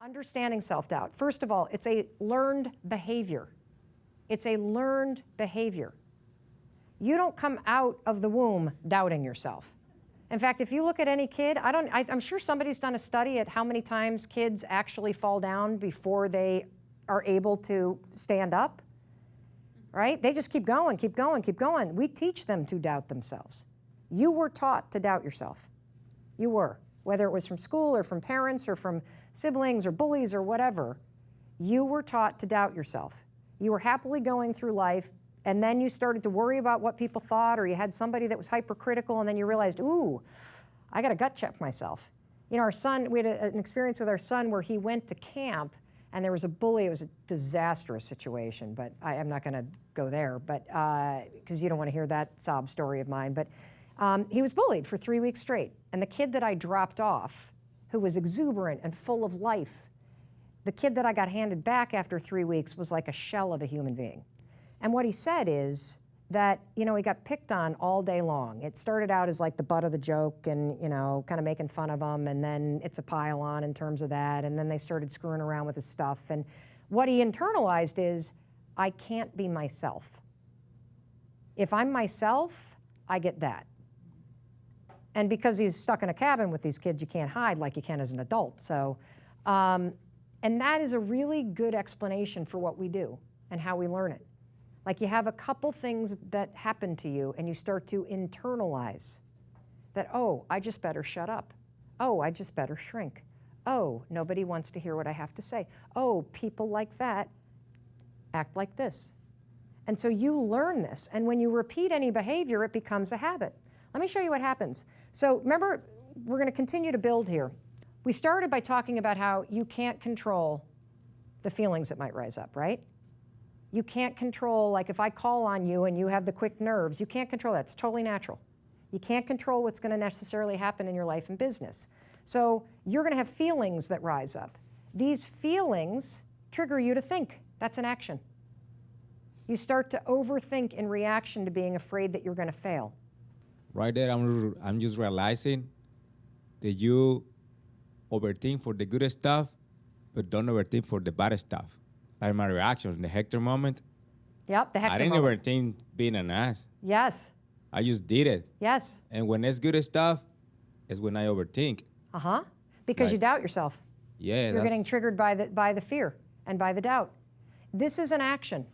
Understanding self-doubt. First of all, it's a learned behavior. It's a learned behavior. You don't come out of the womb doubting yourself. In fact, if you look at any kid, I'm sure somebody's done a study at how many times kids actually fall down before they are able to stand up, right? They just keep going, keep going, keep going. We teach them to doubt themselves. You were taught to doubt yourself. You were. Whether it was from school or from parents or from siblings or bullies or whatever, you were taught to doubt yourself. You were happily going through life, and then you started to worry about what people thought, or you had somebody that was hypercritical, and then you realized, ooh, I got to gut check myself. You know, our son, we had an experience with our son where he went to camp, and there was a bully. It was a disastrous situation, but I'm not going to go there, but because you don't want to hear that sob story of mine. But he was bullied for 3 weeks straight. And the kid that I dropped off, who was exuberant and full of life, the kid that I got handed back after 3 weeks was like a shell of a human being. And what he said is that, you know, he got picked on all day long. It started out as like the butt of the joke and, you know, kind of making fun of him, and then it's a pile on in terms of that, and then they started screwing around with his stuff. And what he internalized is, I can't be myself. If I'm myself, I get that. And because he's stuck in a cabin with these kids, you can't hide like you can as an adult. So, and that is a really good explanation for what we do and how we learn it. Like, you have a couple things that happen to you and you start to internalize that, oh, I just better shut up. Oh, I just better shrink. Oh, nobody wants to hear what I have to say. Oh, people like that act like this. And so you learn this. And when you repeat any behavior, it becomes a habit. Let me show you what happens. So remember, we're going to continue to build here. We started by talking about how you can't control the feelings that might rise up, right? You can't control, like if I call on you and you have the quick nerves, you can't control that. It's totally natural. You can't control what's going to necessarily happen in your life and business. So you're going to have feelings that rise up. These feelings trigger you to think. That's an action. You start to overthink in reaction to being afraid that you're going to fail. Right there, I'm just realizing that you overthink for the good stuff, but don't overthink for the bad stuff. Like my reaction in the Hector moment. Yep, the Hector I didn't moment. overthink being an ass. Yes. I just did it. Yes. And when it's good stuff, it's when I overthink. Uh-huh. Because you doubt yourself. Yeah. You're getting triggered by the fear and by the doubt. This is an action.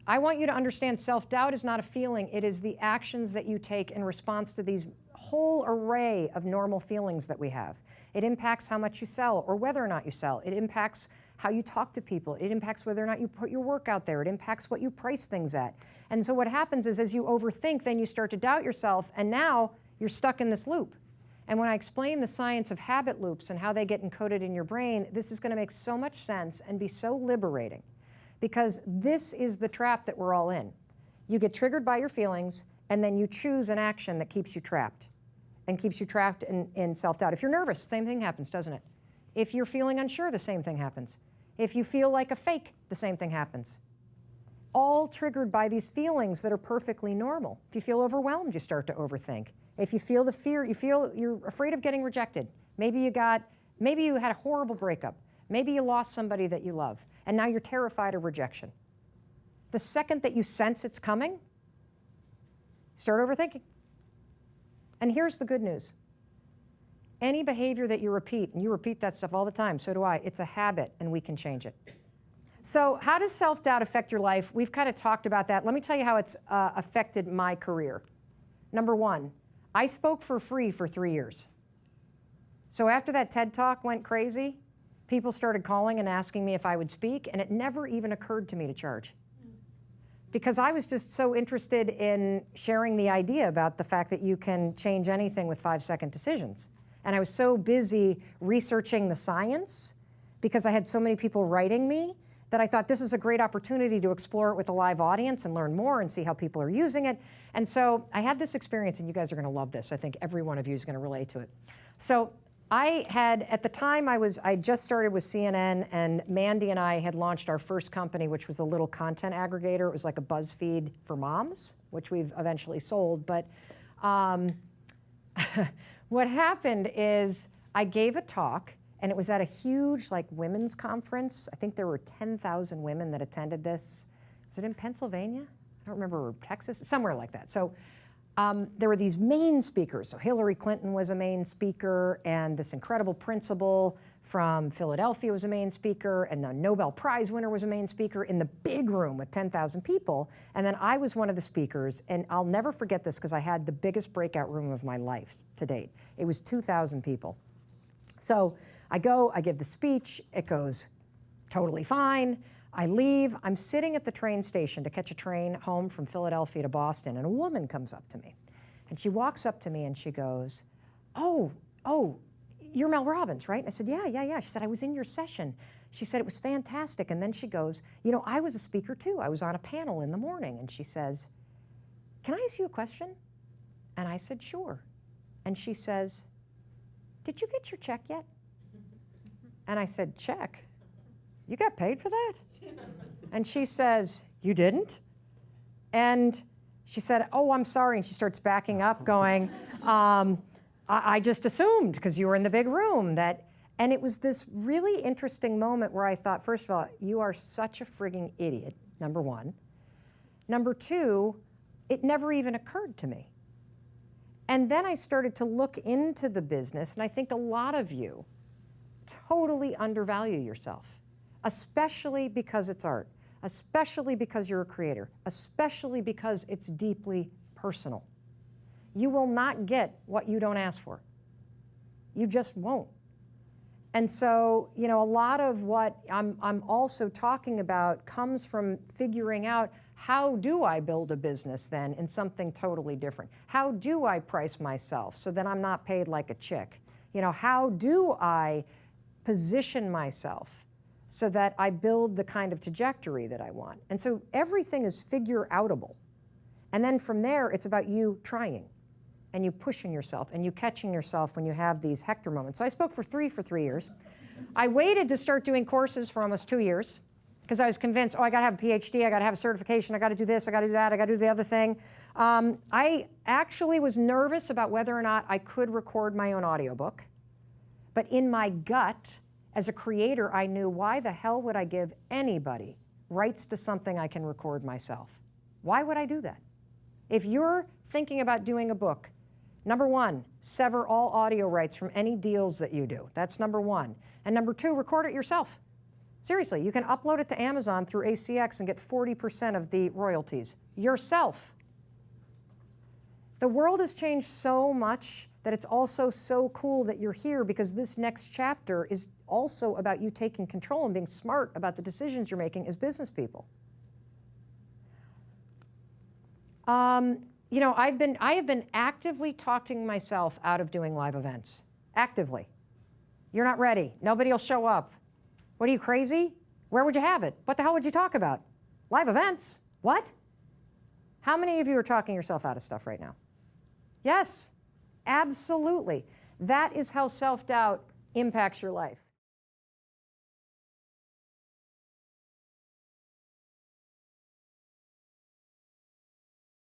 I want you to understand self-doubt is not a feeling. It is the actions that you take in response to these whole array of normal feelings that we have. It impacts how much you sell or whether or not you sell. It impacts how you talk to people. It impacts whether or not you put your work out there. It impacts what you price things at. And so what happens is, as you overthink, then you start to doubt yourself, and now you're stuck in this loop. And when I explain the science of habit loops and how they get encoded in your brain, this is going to make so much sense and be so liberating. Because this is the trap that we're all in. You get triggered by your feelings, and then you choose an action that keeps you trapped and keeps you trapped in self-doubt. If you're nervous, same thing happens, doesn't it? If you're feeling unsure, the same thing happens. If you feel like a fake, the same thing happens. All triggered by these feelings that are perfectly normal. If you feel overwhelmed, you start to overthink. If you feel the fear, you're afraid of getting rejected. Maybe you had a horrible breakup. Maybe you lost somebody that you love, and now you're terrified of rejection. The second that you sense it's coming, start overthinking. And here's the good news. Any behavior that you repeat, and you repeat that stuff all the time, so do I, it's a habit, and we can change it. So how does self-doubt affect your life? We've kind of talked about that. Let me tell you how it's affected my career. Number one, I spoke for free for 3 years. So after that TED Talk went crazy, people started calling and asking me if I would speak, and it never even occurred to me to charge. Because I was just so interested in sharing the idea about the fact that you can change anything with 5-second decisions. And I was so busy researching the science, because I had so many people writing me, that I thought this is a great opportunity to explore it with a live audience and learn more and see how people are using it. And so I had this experience, and you guys are going to love this. I think every one of you is going to relate to it. So I had, at the time, I just started with CNN, and Mandy and I had launched our first company, which was a little content aggregator. It was like a BuzzFeed for moms, which we've eventually sold. But what happened is I gave a talk, And it was at a huge like women's conference. I think there were 10,000 women that attended this. Was it in Pennsylvania? I don't remember, or Texas, somewhere like that. So there were these main speakers. So Hillary Clinton was a main speaker, and this incredible principal from Philadelphia was a main speaker, and the Nobel Prize winner was a main speaker in the big room with 10,000 people. And then I was one of the speakers, and I'll never forget this because I had the biggest breakout room of my life to date. It was 2,000 people. So I go, I give the speech, it goes totally fine. I leave, I'm sitting at the train station to catch a train home from Philadelphia to Boston, and a woman comes up to me. And she walks up to me and she goes, oh, you're MelRobbins, right? And I said, yeah. She said, I was in your session. She said, it was fantastic. And then she goes, you know, I was a speaker too. I was on a panel in the morning. And she says, can I ask you a question? And I said, sure. And she says, did you get your check yet? And I said, check? You got paid for that? And she says, you didn't? And she said, oh, I'm sorry. And she starts backing up going, I just assumed because you were in the big room that, and it was this really interesting moment where I thought, first of all, you are such a frigging idiot, number one. Number two, it never even occurred to me. And then I started to look into the business, and I think a lot of you totally undervalue yourself, especially because it's art, especially because you're a creator, especially because it's deeply personal. You will not get what you don't ask for. You just won't. And so, you know, a lot of what I'm also talking about comes from figuring out, how do I build a business then in something totally different? How do I price myself so that I'm not paid like a chick? You know, how do I position myself so that I build the kind of trajectory that I want? And so everything is figure-outable. And then from there, it's about you trying and you pushing yourself and you catching yourself when you have these Hector moments. So I spoke for 3 years. I waited to start doing courses for almost 2 years because I was convinced, oh, I got to have a PhD, I got to have a certification, I got to do this, I got to do that, I got to do the other thing. I actually was nervous about whether or not I could record my own audiobook. But in my gut, as a creator, I knew, why the hell would I give anybody rights to something I can record myself? Why would I do that? If you're thinking about doing a book, number one, sever all audio rights from any deals that you do. That's number one. And number two, record it yourself. Seriously, you can upload it to Amazon through ACX and get 40% of the royalties yourself. The world has changed so much that it's also so cool that you're here, because this next chapter is also about you taking control and being smart about the decisions you're making as business people. You know, I have been actively talking myself out of doing live events. Actively. You're not ready. Nobody will show up. What, are you crazy? Where would you have it? What the hell would you talk about? Live events? What? How many of you are talking yourself out of stuff right now? Yes, absolutely. That is how self-doubt impacts your life.